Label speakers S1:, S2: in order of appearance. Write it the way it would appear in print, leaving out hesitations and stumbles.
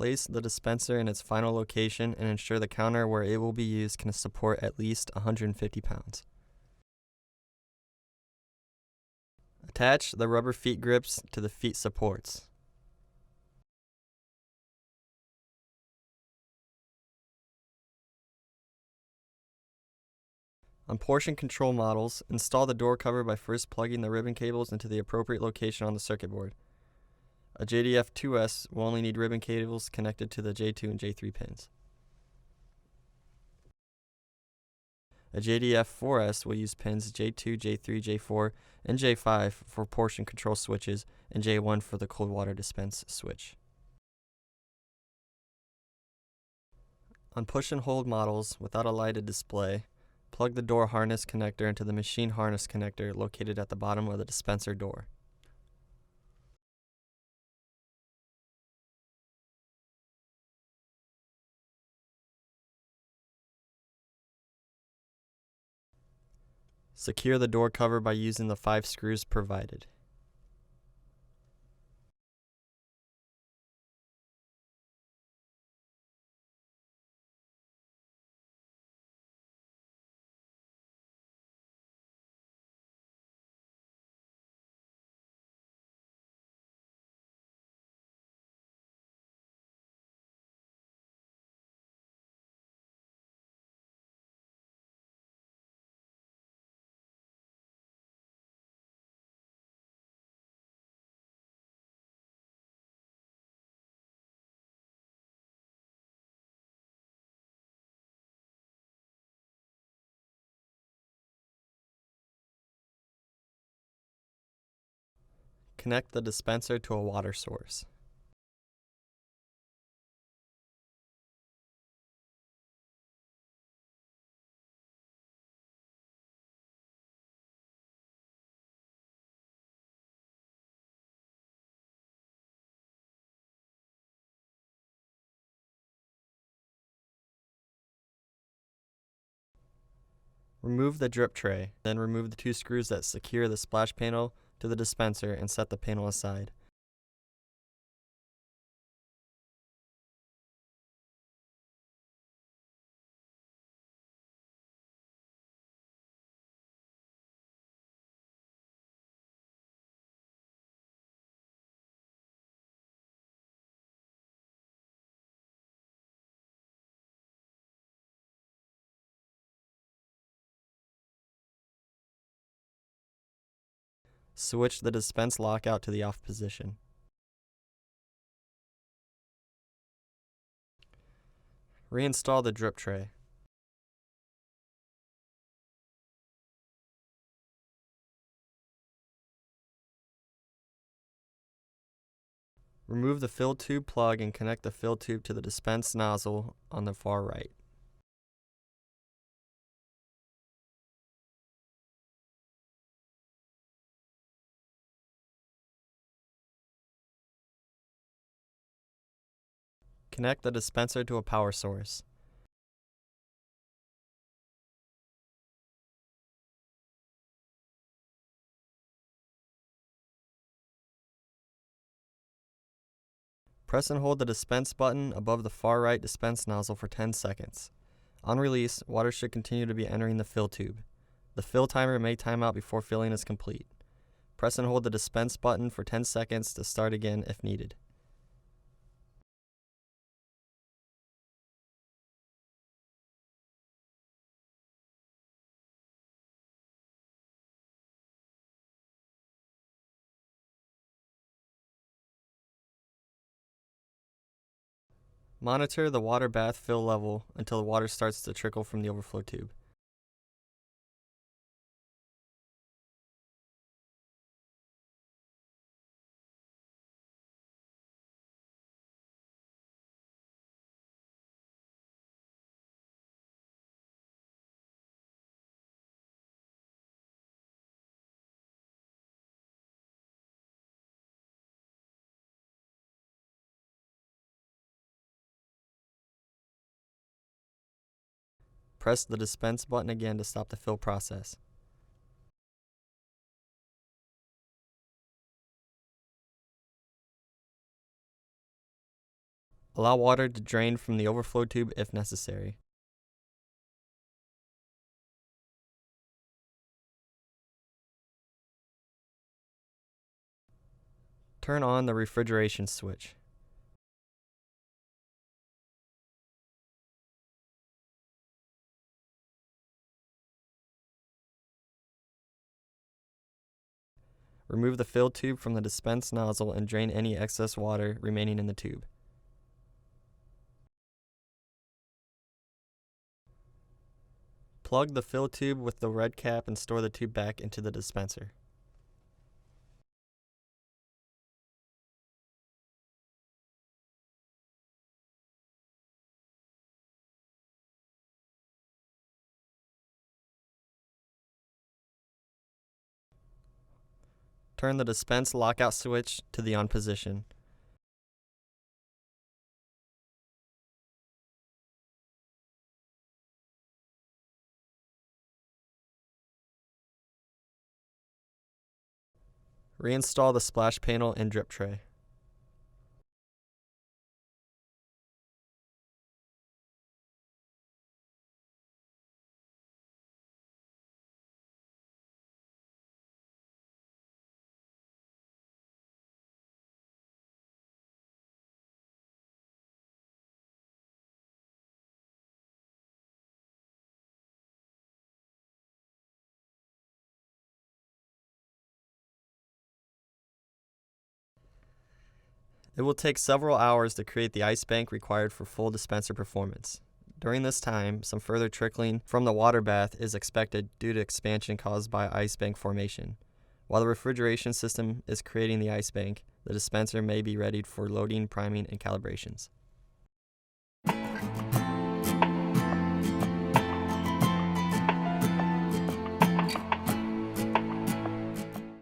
S1: Place the dispenser in its final location and ensure the counter where it will be used can support at least 150 pounds. Attach the rubber feet grips to the feet supports. On portion control models, install the door cover by first plugging the ribbon cables into the appropriate location on the circuit board. A JDF S will only need ribbon cables connected to the J2 and J3 pins. A JDF S will use pins J2, J3, J4, and J5 for portion control switches and J1 for the cold water dispense switch. On push and hold models without a lighted display, plug the door harness connector into the machine harness connector located at the bottom of the dispenser door. Secure the door cover by using the 5 screws provided. Connect the dispenser to a water source. Remove the drip tray, then remove the 2 screws that secure the splash panel to the dispenser and set the panel aside. Switch the dispense lockout to the off position. Reinstall the drip tray. Remove the fill tube plug and connect the fill tube to the dispense nozzle on the far right. Connect the dispenser to a power source. Press and hold the dispense button above the far right dispense nozzle for 10 seconds. On release, water should continue to be entering the fill tube. The fill timer may time out before filling is complete. Press and hold the dispense button for 10 seconds to start again if needed. Monitor the water bath fill level until the water starts to trickle from the overflow tube. Press the dispense button again to stop the fill process. Allow water to drain from the overflow tube if necessary. Turn on the refrigeration switch. Remove the fill tube from the dispense nozzle and drain any excess water remaining in the tube. Plug the fill tube with the red cap and store the tube back into the dispenser. Turn the dispense lockout switch to the on position. Reinstall the splash panel and drip tray. It will take several hours to create the ice bank required for full dispenser performance. During this time, some further trickling from the water bath is expected due to expansion caused by ice bank formation. While the refrigeration system is creating the ice bank, the dispenser may be readied for loading, priming, and calibrations.